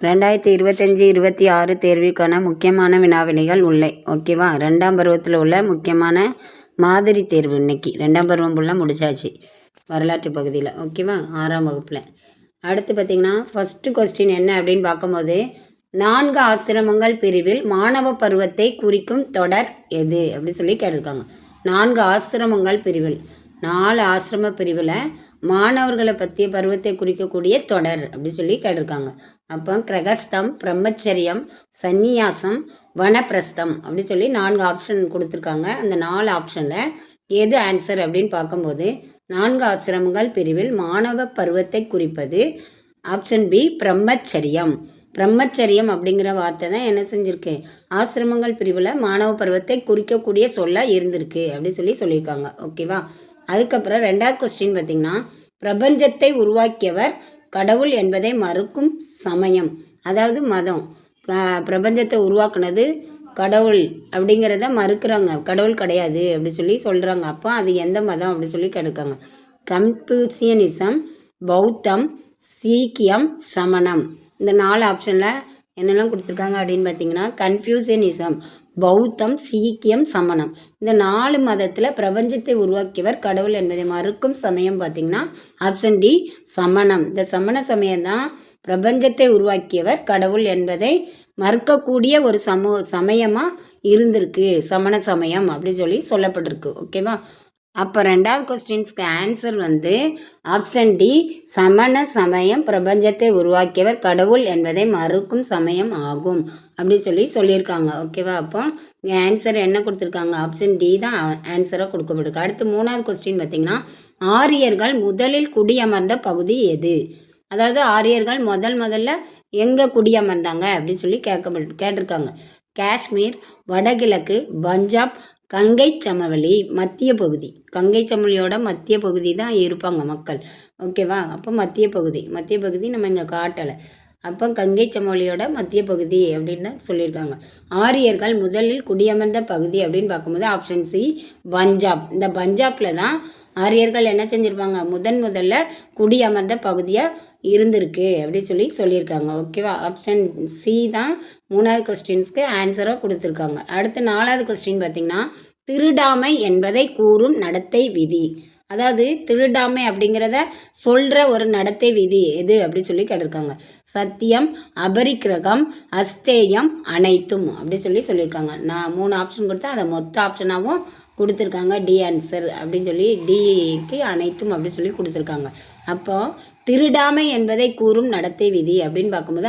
2025-26 தேர்விற்கான முக்கியமான வினாவினைகள் உள்ளே. ஓகேவா? 2ஆம் பருவத்தில் உள்ள முக்கியமான மாதிரி தேர்வு இன்னைக்கு 2ஆம் பருவம் ஃபுல்லாக முடிச்சாச்சு வரலாற்று பகுதியில். ஓகேவா? 6ஆம் வகுப்பில். அடுத்து பார்த்திங்கன்னா ஃபஸ்ட்டு கொஸ்டின் என்ன அப்படின்னு பார்க்கும்போது, 4 ஆசிரமங்கள் பிரிவில் மாணவ பருவத்தை குறிக்கும் தொடர் எது அப்படி சொல்லி கேட்டிருக்காங்க. 4 ஆசிரமங்கள் பிரிவில் 4 ஆசிரம பிரிவில் மாணவர்களை பற்றிய பருவத்தை குறிக்கக்கூடிய தொடர் அப்படி சொல்லி கேட்டிருக்காங்க. அப்போ கிரகஸ்தம், பிரம்மச்சரியம், சந்நியாசம், வனப்பிரஸ்தம் அப்படி சொல்லி 4 ஆப்ஷன் கொடுத்துருக்காங்க. அந்த 4 ஆப்ஷனில் எது ஆன்சர் அப்படின்னு பார்க்கும்போது, 4 ஆசிரமங்கள் பிரிவில் மாணவ பருவத்தை குறிப்பது ஆப்ஷன் பி பிரம்மச்சரியம். பிரம்மச்சரியம் அப்படிங்கிற வார்த்தை தான் என்ன செஞ்சுருக்கு, ஆசிரமங்கள் பிரிவில் மாணவ பருவத்தை குறிக்கக்கூடிய சொல்ல இருந்திருக்கு அப்படி சொல்லியிருக்காங்க. ஓகேவா? அதுக்கப்புறம் 2வது கொஸ்டின் பார்த்திங்கன்னா, பிரபஞ்சத்தை உருவாக்கியவர் கடவுள் என்பதை மறுக்கும் சமயம், அதாவது மதம். பிரபஞ்சத்தை உருவாக்குனது கடவுள் அப்படிங்கிறத மறுக்கிறாங்க, கடவுள் கிடையாது அப்படி சொல்கிறாங்க. அப்போ அது எந்த மதம் அப்படி சொல்லி கேட்காங்க. கன்ஃபியூசியனிசம், பௌத்தம், சீக்கியம், சமணம். இந்த 4 ஆப்ஷனில் என்னெல்லாம் கொடுத்துருக்காங்க அப்படின்னு பார்த்தீங்கன்னா, கன்ஃபியூசியனிசம், பௌத்தம், சீக்கியம், சமணம். இந்த 4 மதத்தில் பிரபஞ்சத்தை உருவாக்கியவர் கடவுள் என்பதை மறுக்கும் சமயம் பார்த்திங்கன்னா ஆப்ஷன் டி சமணம். இந்த சமண சமயம் தான் பிரபஞ்சத்தை உருவாக்கியவர் கடவுள் என்பதை மறுக்கக்கூடிய ஒரு சமயமாக இருந்திருக்கு, சமண சமயம் அப்படின்னு சொல்லப்பட்டிருக்கு. ஓகேவா? அப்போ 2வது கொஸ்டின்ஸ்க்கு ஆன்சர் ஆப்ஷன் டி சமண சமயம் பிரபஞ்சத்தை உருவாக்கியவர் கடவுள் என்பதை மறுக்கும் சமயம் ஆகும் அப்படி சொல்லியிருக்காங்க. ஓகேவா? அப்போ ஆன்சர் என்ன கொடுத்துருக்காங்க, ஆப்ஷன் டி தான் ஆன்சராக கொடுக்கப்பட்டிருக்கு. அடுத்து 3வது கொஸ்டின் பார்த்திங்கன்னா, ஆரியர்கள் முதலில் குடியமர்ந்த பகுதி எது? அதாவது ஆரியர்கள் முதல்ல எங்கே குடியமர்ந்தாங்க அப்படின்னு கேட்டிருக்காங்க. காஷ்மீர், வடகிழக்கு, பஞ்சாப், கங்கை சமவெளி, மத்திய பகுதி. கங்கை சமவெளியோட மத்திய பகுதி தான் இருப்பாங்க மக்கள். ஓகேவா? அப்போ மத்திய பகுதி நம்ம இங்கே காட்டலை. அப்போ கங்கை சமவெளியோட மத்திய பகுதி அப்படின்னு சொல்லியிருக்காங்க. ஆரியர்கள் முதலில் குடியமர்ந்த பகுதி அப்படின்னு பார்க்கும்போது ஆப்ஷன் சி பஞ்சாப். இந்த பஞ்சாப்பில் தான் ஆரியர்கள் என்ன செஞ்சுருப்பாங்க, முதல்ல குடியமர்ந்த பகுதியாக இருந்திருக்கு அப்படி சொல்லியிருக்காங்க. ஓகேவா? ஆப்ஷன் சி தான் 3வது கொஸ்டின்ஸ்க்கு ஆன்சராக கொடுத்துருக்காங்க. அடுத்து 4வது கொஸ்டின் பார்த்திங்கன்னா, திருடாமை என்பதை கூறும் நடத்தை விதி. அதாவது திருடாமை அப்படிங்கிறத சொல்கிற ஒரு நடத்தை விதி எது அப்படி கேட்டிருக்காங்க. சத்தியம், அபரிக்கிரகம், அஸ்தேயம், அனைத்தும் அப்படி சொல்லியிருக்காங்க. நான் 3 ஆப்ஷன் கொடுத்தா அதை மொத்த ஆப்ஷனாகவும் கொடுத்துருக்காங்க. டி ஆன்சர் அப்படின்னு டிக்கு அனைத்தும் அப்படி கொடுத்துருக்காங்க. அப்போது திருடாமை என்பதை கூறும் நடத்தை விதி அப்படின்னு பார்க்கும்போது